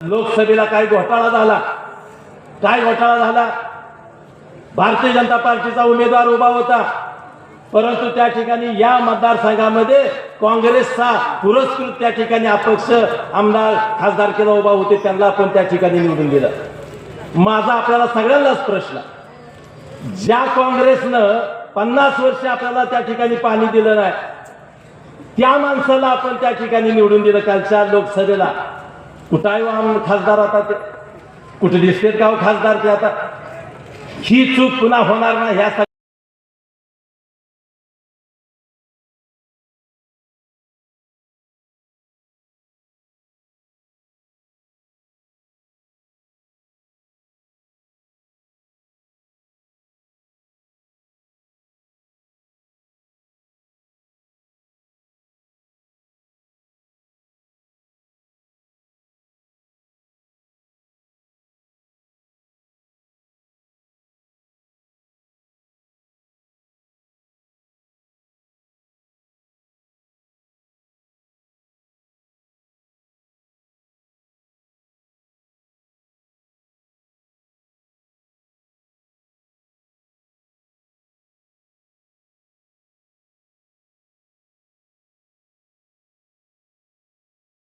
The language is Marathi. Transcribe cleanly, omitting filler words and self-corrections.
लोकसभेला काय घोटाळा झाला भारतीय जनता पार्टीचा उमेदवार उभा होता, परंतु त्या ठिकाणी या मतदारसंघामध्ये काँग्रेसचा पुरस्कृत त्या ठिकाणी अपक्ष आमदार खासदार केला उभा होते, त्यांना आपण त्या ठिकाणी निवडून दिलं. माझा आपल्याला सगळ्यांनाच प्रश्न, ज्या काँग्रेसनं 50 वर्ष आपल्याला त्या ठिकाणी पाणी दिलं नाही, त्या माणसाला आपण त्या ठिकाणी निवडून दिलं कालच्या लोकसभेला. कुठं आहे खासदार आता ते? कुठे दिसतेत का खासदार ते? आता ही चूक पुन्हा होणार नाही ह्या